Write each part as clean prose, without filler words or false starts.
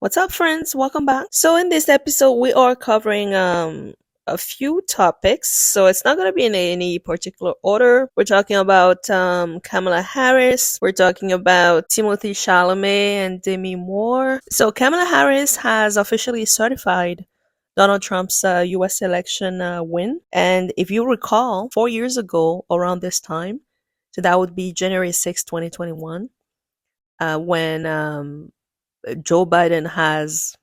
What's up, friends? Welcome back. So, in this episode, we are covering a few topics. So, it's not going to be in any particular order. We're talking about Kamala Harris. We're talking about Timothee Chalamet and Demi Moore. So, Kamala Harris has officially certified Donald Trump's U.S. election win. And if you recall, 4 years ago, around this time, so that would be January 6th, 2021, when Joe Biden has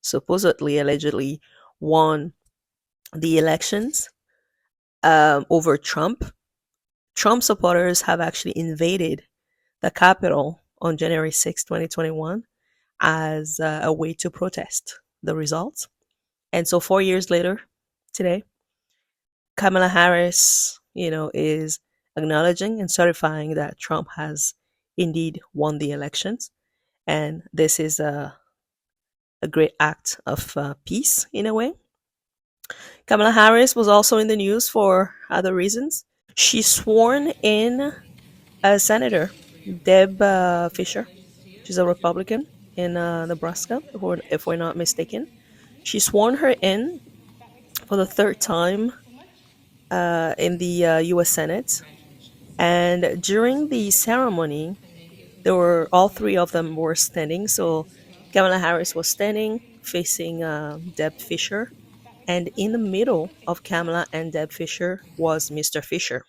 supposedly, allegedly won the elections over Trump. Trump supporters have actually invaded the Capitol on January 6th, 2021, as a way to protest the results. And so 4 years later, today, Kamala Harris, is acknowledging and certifying that Trump has indeed won the elections. And this is a great act of peace in a way. Kamala Harris was also in the news for other reasons. She sworn in a senator, Deb Fisher. She's a Republican in Nebraska, if we're not mistaken. She sworn her in for the third time in the U.S. Senate. And during the ceremony, all three of them were standing. So Kamala Harris was standing facing Deb Fisher. And in the middle of Kamala and Deb Fisher was Mr. Fisher.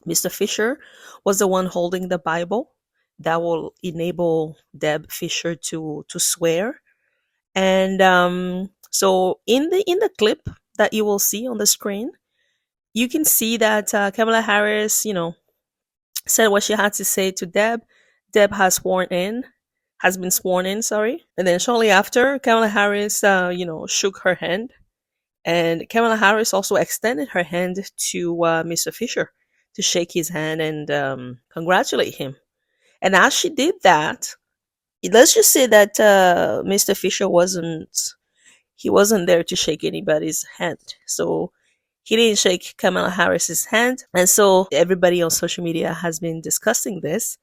Mr. Fisher was the one holding the Bible that will enable Deb Fisher to swear. And so in the clip that you will see on the screen, you can see that Kamala Harris, said what she had to say to Deb. Deb has been sworn in, sorry. And then shortly after, Kamala Harris, shook her hand. And Kamala Harris also extended her hand to Mr. Fisher to shake his hand and congratulate him. And as she did that, let's just say that Mr. Fisher wasn't there to shake anybody's hand. So he didn't shake Kamala Harris's hand. And so everybody on social media has been discussing this,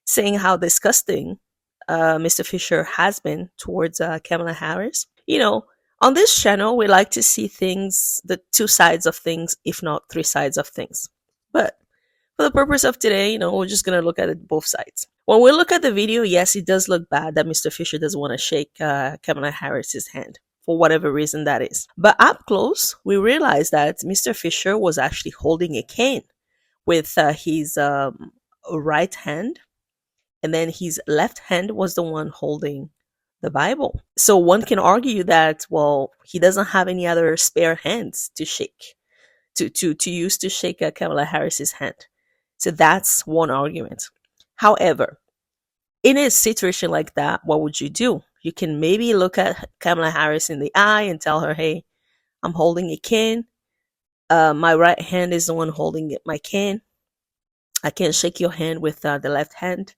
saying how disgusting Mr. Fisher has been towards Kamala Harris. On this channel, we like to see things, the two sides of things, if not three sides of things. But for the purpose of today, we're just going to look at it both sides. When we look at the video, yes, it does look bad that Mr. Fisher doesn't want to shake Kamala Harris's hand for whatever reason that is. But up close, we realize that Mr. Fisher was actually holding a cane with his right hand, and then his left hand was the one holding the Bible. So one can argue that, well, he doesn't have any other spare hands to shake, to use to shake Kamala Harris's hand. So that's one argument. However, in a situation like that, what would you do? You can maybe look at Kamala Harris in the eye and tell her, hey, I'm holding a cane. My right hand is the one holding my cane. I can't shake your hand with the left hand.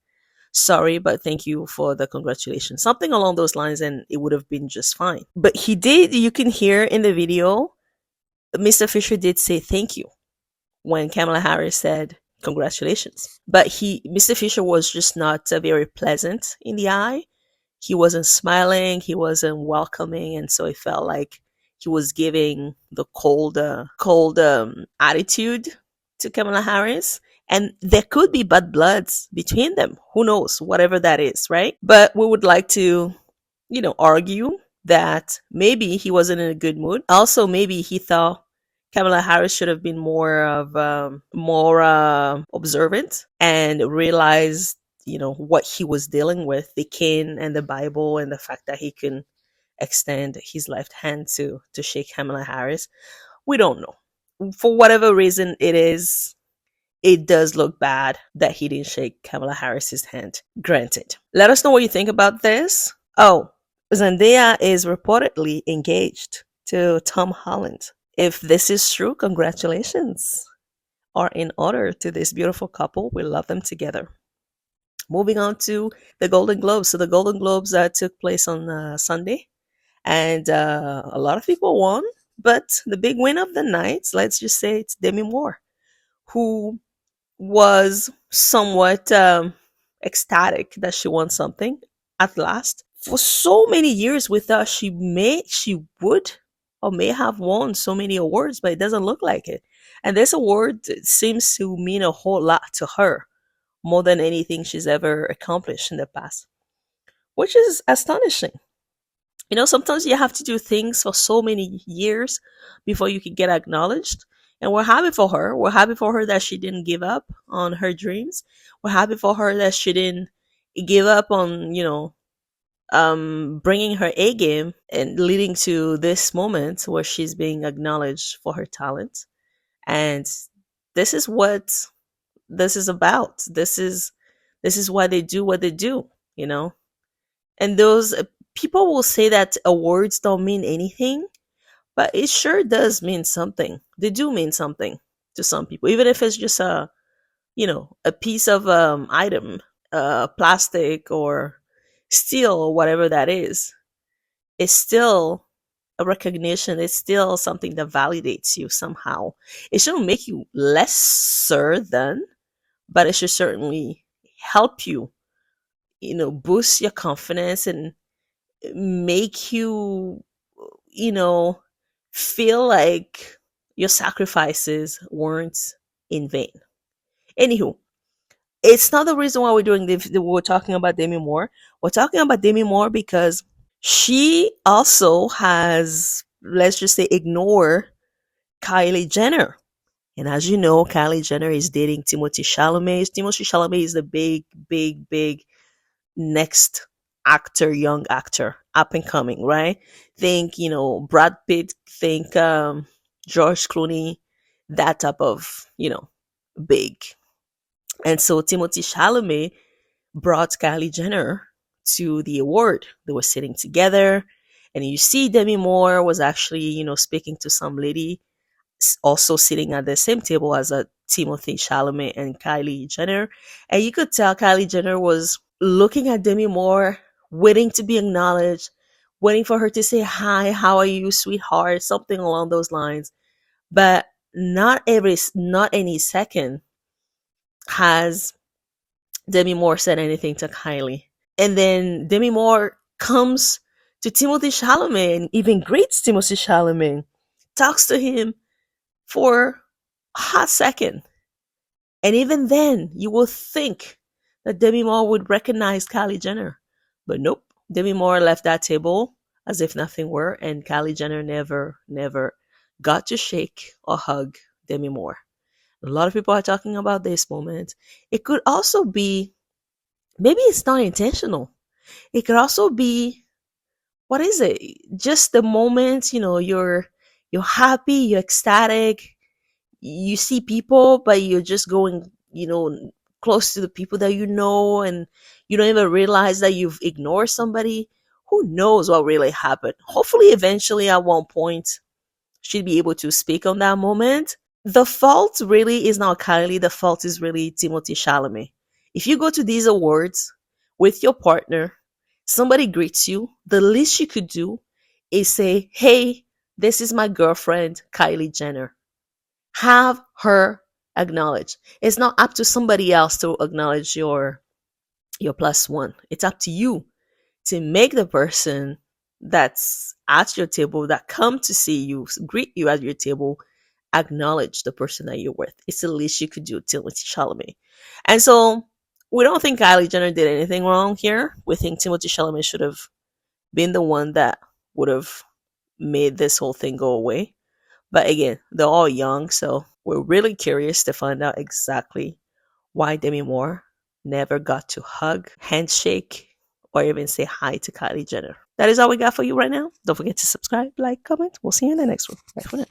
Sorry, but thank you for the congratulations. Something along those lines, and it would have been just fine. But he did, you can hear in the video, Mr. Fisher did say thank you when Kamala Harris said congratulations. But Mr. Fisher was just not very pleasant in the eye. He wasn't smiling, he wasn't welcoming, and so it felt like he was giving the cold attitude to Kamala Harris. And there could be bad bloods between them. Who knows? Whatever that is, right? But we would like to, argue that maybe he wasn't in a good mood. Also, maybe he thought Kamala Harris should have been more observant and realized, what he was dealing with, the cane and the Bible, and the fact that he can extend his left hand to shake Kamala Harris. We don't know. For whatever reason it is, it does look bad that he didn't shake Kamala Harris's hand. Granted. Let us know what you think about this. Oh, Zendaya is reportedly engaged to Tom Holland. If this is true, congratulations are in order to this beautiful couple. We love them together. Moving on to the Golden Globes. So the Golden Globes took place on Sunday, and a lot of people won. But the big win of the night, let's just say it's Demi Moore, who was somewhat ecstatic that she won something at last. For so many years we thought she would or may have won so many awards, but it doesn't look like it. And this award seems to mean a whole lot to her, more than anything she's ever accomplished in the past, which is astonishing. Sometimes you have to do things for so many years before you can get acknowledged. And we're happy for her. We're happy for her that she didn't give up on her dreams. We're happy for her that she didn't give up on, bringing her A game and leading to this moment where she's being acknowledged for her talent. And this is what this is about. This is why they do what they do, you know. And those people will say that awards don't mean anything, but it sure does mean something. They do mean something to some people, even if it's just a piece of item, plastic or steel or whatever that is. It's still a recognition. It's still something that validates you somehow. It shouldn't make you lesser than, but it should certainly help you, boost your confidence and make you, you know, feel like your sacrifices weren't in vain. Anywho, it's not the reason why we're doing this. We're talking about Demi Moore. We're talking about Demi Moore because she also has, let's just say, ignore Kylie Jenner. And as you know, Kylie Jenner is dating Timothee Chalamet. Timothee Chalamet is the big, big, big next actor, young actor, up and coming, right? Think, Brad Pitt, think George Clooney, that type of, big. And so Timothée Chalamet brought Kylie Jenner to the award. They were sitting together, and you see Demi Moore was actually, speaking to some lady also sitting at the same table as a Timothée Chalamet and Kylie Jenner. And you could tell Kylie Jenner was looking at Demi Moore, waiting to be acknowledged, waiting for her to say, "Hi, how are you, sweetheart?" Something along those lines. But not any second has Demi Moore said anything to Kylie. And then Demi Moore comes to Timothée Chalamet and even greets Timothée Chalamet, talks to him for a hot second. And even then, you will think that Demi Moore would recognize Kylie Jenner. But nope, Demi Moore left that table as if nothing were, and Kylie Jenner never got to shake or hug Demi Moore. A lot of people are talking about this moment. It could also be, maybe it's not intentional. It could also be, what is it? Just the moment, you're happy, you're ecstatic, you see people, but you're just going, close to the people that you know, and you don't even realize that you've ignored somebody. Who knows what really happened? Hopefully, eventually, at one point, she'd be able to speak on that moment. The fault really is not Kylie. The fault is really Timothée Chalamet. If you go to these awards with your partner, somebody greets you, the least you could do is say, "Hey, this is my girlfriend, Kylie Jenner." Have her acknowledge. It's not up to somebody else to acknowledge your plus one. It's up to you to make the person that's at your table, that come to see you, greet you at your table, acknowledge the person that you're with. It's the least you could do, Timothée Chalamet. And so we don't think Kylie Jenner did anything wrong here. We think Timothée Chalamet should have been the one that would have made this whole thing go away. But again, they're all young, so we're really curious to find out exactly why Demi Moore never got to hug, handshake, or even say hi to Kylie Jenner. That is all we got for you right now. Don't forget to subscribe, like, comment. We'll see you in the next one. Bye for now.